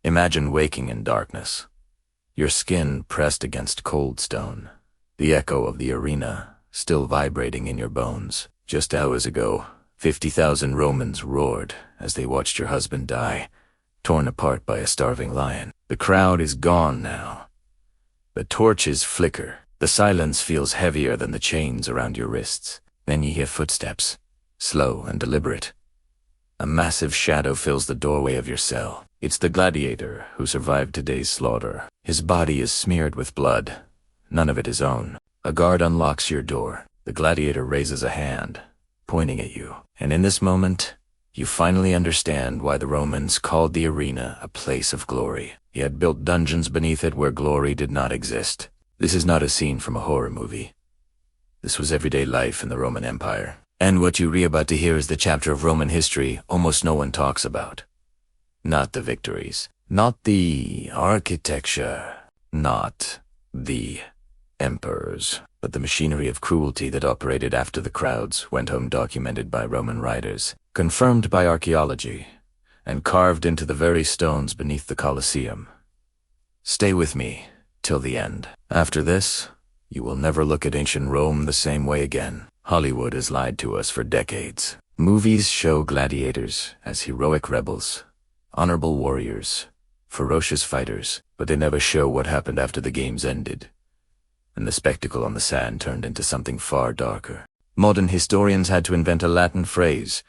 Imagine waking in darkness, your skin pressed against cold stone, the echo of the arena still vibrating in your bones. Just hours ago, 50,000 Romans roared as they watched your husband die, torn apart by a starving lion. The crowd is gone now. The torches flicker. The silence feels heavier than the chains around your wrists. Then you hear footsteps, slow and deliberate. A massive shadow fills the doorway of your cell. It's the gladiator who survived today's slaughter. His body is smeared with blood, none of it his own. A guard unlocks your door. The gladiator raises a hand, pointing at you. And in this moment, you finally understand why the Romans called the arena a place of glory. He had built dungeons beneath it where glory did not exist. This is not a scene from a horror movie. This was everyday life in the Roman Empire. And what you're about to hear is the chapter of Roman history almost no one talks about. Not the victories, not the architecture, not the emperors, but the machinery of cruelty that operated after the crowds went home, documented by Roman writers, confirmed by archaeology, and carved into the very stones beneath the Colosseum. Stay with me till the end. After this, you will never look at ancient Rome the same way again. Hollywood has lied to us for decades. Movies show gladiators as heroic rebels, honorable warriors, ferocious fighters, but they never show what happened after the games ended, and the spectacle on the sand turned into something far darker. Modern historians had to invent a Latin phrase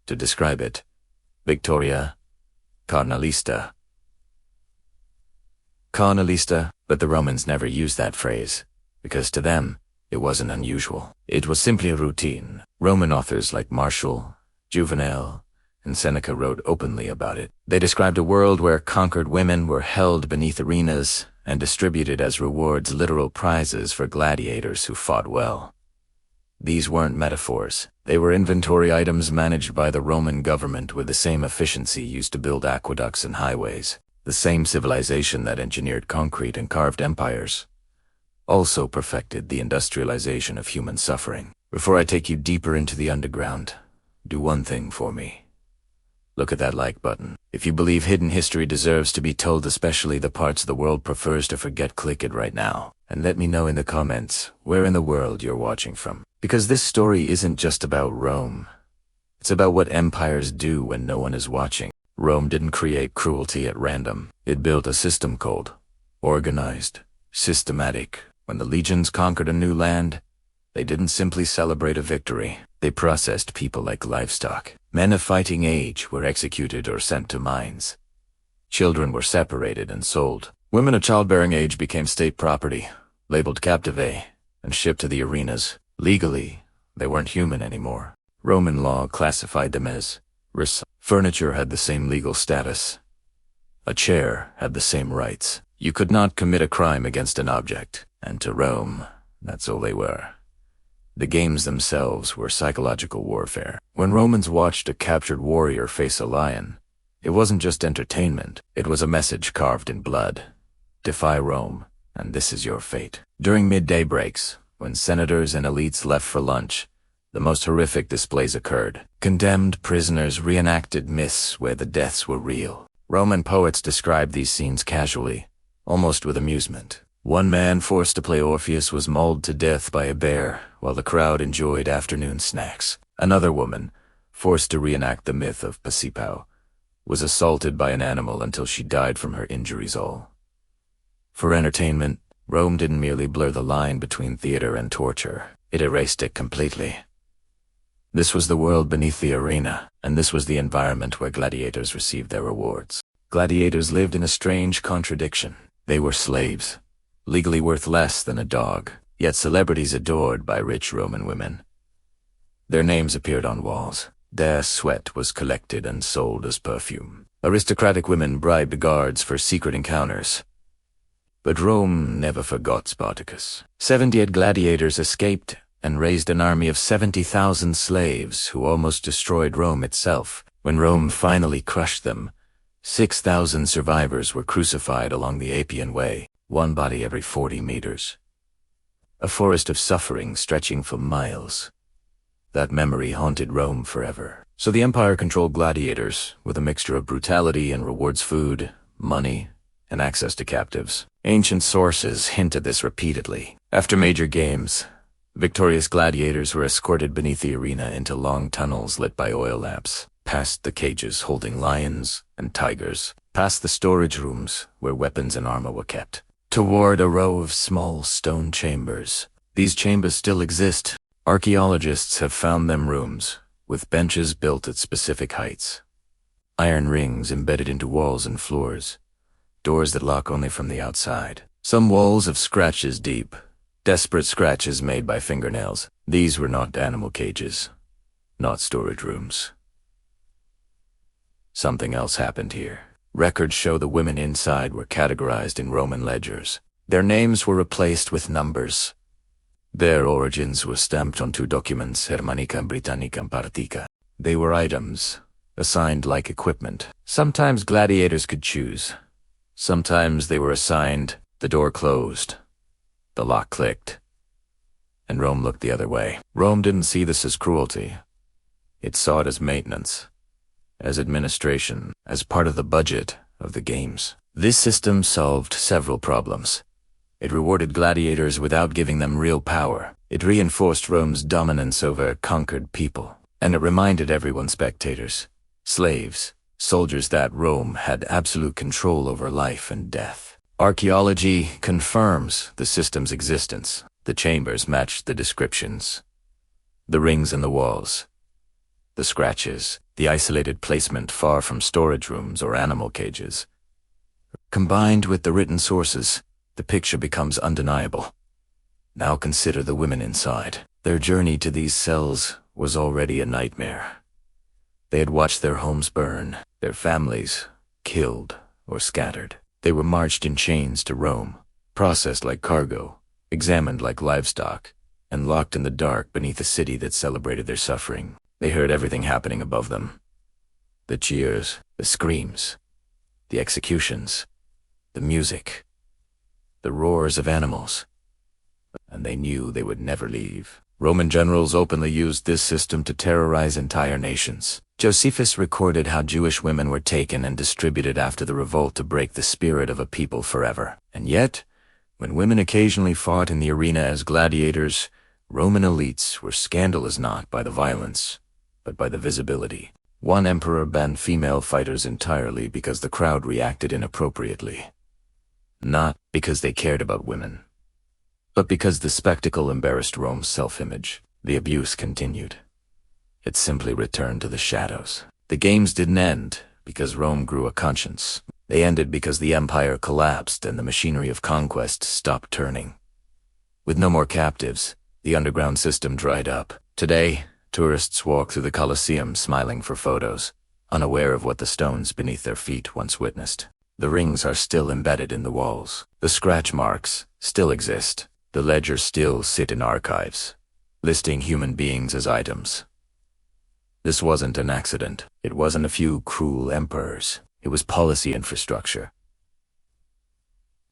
to describe it. Victoria Carnalista. Carnalista, but the Romans never used that phrase, because to them, it wasn't unusual. It was simply a routine. Roman authors like Martial, Juvenal, and Seneca wrote openly about it. They described a world where conquered women were held beneath arenas and distributed as rewards literal prizes for gladiators who fought well. These weren't metaphors. They were inventory items managed by the Roman government with the same efficiency used to build aqueducts and highways. The same civilization that engineered concrete and carved empires also perfected the industrialization of human suffering. Before I take you deeper into the underground, do one thing for me. Look at that like button. If you believe hidden history deserves to be told, especially the parts the world prefers to forget, click it right now. And let me know in the comments where in the world you're watching from. Because this story isn't just about Rome. It's about what empires do when no one is watching. Rome didn't create cruelty at random. It built a system called organized, systematic. When the legions conquered a new land, they didn't simply celebrate a victory. They processed people like livestock. Men of fighting age were executed or sent to mines. Children were separated and sold. Women of childbearing age became state property, labeled captive, and shipped to the arenas. Legally, they weren't human anymore. Roman law classified them as res. Furniture had the same legal status. A chair had the same rights. You could not commit a crime against an object. And to Rome, that's all they were. The games themselves were psychological warfare. When Romans watched a captured warrior face a lion, it wasn't just entertainment. It was a message carved in blood. Defy Rome, and this is your fate. During midday breaks, when senators and elites left for lunch, the most horrific displays occurred. Condemned prisoners reenacted myths where the deaths were real. Roman poets described these scenes casually, almost with amusement. One man forced to play Orpheus was mauled to death by a bear while the crowd enjoyed afternoon snacks. Another woman, forced to reenact the myth of Pasiphae, was assaulted by an animal until she died from her injuries all. For entertainment, Rome didn't merely blur the line between theater and torture. It erased it completely. This was the world beneath the arena, and this was the environment where gladiators received their rewards. Gladiators lived in a strange contradiction. They were slaves, legally worth less than a dog, yet celebrities adored by rich Roman women. Their names appeared on walls. Their sweat was collected and sold as perfume. Aristocratic women bribed guards for secret encounters. But Rome never forgot Spartacus. 78 gladiators escaped and raised an army of 70,000 slaves who almost destroyed Rome itself. When Rome finally crushed them, 6,000 survivors were crucified along the Appian Way, one body every 40 meters. A forest of suffering stretching for miles. That memory haunted Rome forever. So the empire controlled gladiators with a mixture of brutality and rewards food, money, and access to captives. Ancient sources hint at this repeatedly. After major games, victorious gladiators were escorted beneath the arena into long tunnels lit by oil lamps, past the cages holding lions and tigers, past the storage rooms where weapons and armor were kept, toward a row of small stone chambers. These chambers still exist. Archaeologists have found them rooms, with benches built at specific heights, iron rings embedded into walls and floors, doors that lock only from the outside. Some walls have scratches deep, desperate scratches made by fingernails. These were not animal cages, not storage rooms. Something else happened here. Records show the women inside were categorized in Roman ledgers. Their names were replaced with numbers. Their origins were stamped onto documents Germanica, Britannica, Partica. They were items, assigned like equipment. Sometimes gladiators could choose. Sometimes they were assigned, the door closed, the lock clicked, and Rome looked the other way. Rome didn't see this as cruelty. It saw it as maintenance, as administration, as part of the budget of the games. This system solved several problems. It rewarded gladiators without giving them real power. It reinforced Rome's dominance over conquered people. And it reminded everyone spectators, slaves, soldiers that Rome had absolute control over life and death. Archaeology confirms the system's existence. The chambers matched the descriptions. The rings in the walls, the scratches, the isolated placement far from storage rooms or animal cages. Combined with the written sources, the picture becomes undeniable. Now consider the women inside. Their journey to these cells was already a nightmare. They had watched their homes burn, their families killed or scattered. They were marched in chains to Rome, processed like cargo, examined like livestock, and locked in the dark beneath a city that celebrated their suffering. They heard everything happening above them. The cheers, the screams, the executions, the music, the roars of animals. And they knew they would never leave. Roman generals openly used this system to terrorize entire nations. Josephus recorded how Jewish women were taken and distributed after the revolt to break the spirit of a people forever. And yet, when women occasionally fought in the arena as gladiators, Roman elites were scandalized not by the violence, but by the visibility. One emperor banned female fighters entirely because the crowd reacted inappropriately. Not because they cared about women, but because the spectacle embarrassed Rome's self-image. The abuse continued. It simply returned to the shadows. The games didn't end because Rome grew a conscience. They ended because the empire collapsed and the machinery of conquest stopped turning. With no more captives, the underground system dried up. Today, tourists walk through the Colosseum smiling for photos, unaware of what the stones beneath their feet once witnessed. The rings are still embedded in the walls. The scratch marks still exist. The ledgers still sit in archives, listing human beings as items. This wasn't an accident. It wasn't a few cruel emperors. It was policy infrastructure.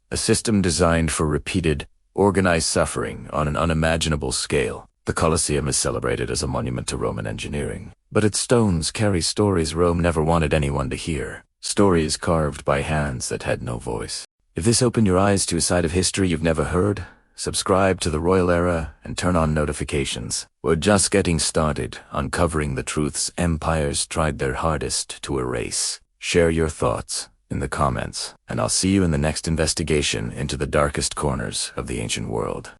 A system designed for repeated, organized suffering on an unimaginable scale. The Colosseum is celebrated as a monument to Roman engineering, but its stones carry stories Rome never wanted anyone to hear. Stories carved by hands that had no voice. If this opened your eyes to a side of history you've never heard, subscribe to the Royal Era and turn on notifications. We're just getting started, uncovering the truths empires tried their hardest to erase. Share your thoughts in the comments, and I'll see you in the next investigation into the darkest corners of the ancient world.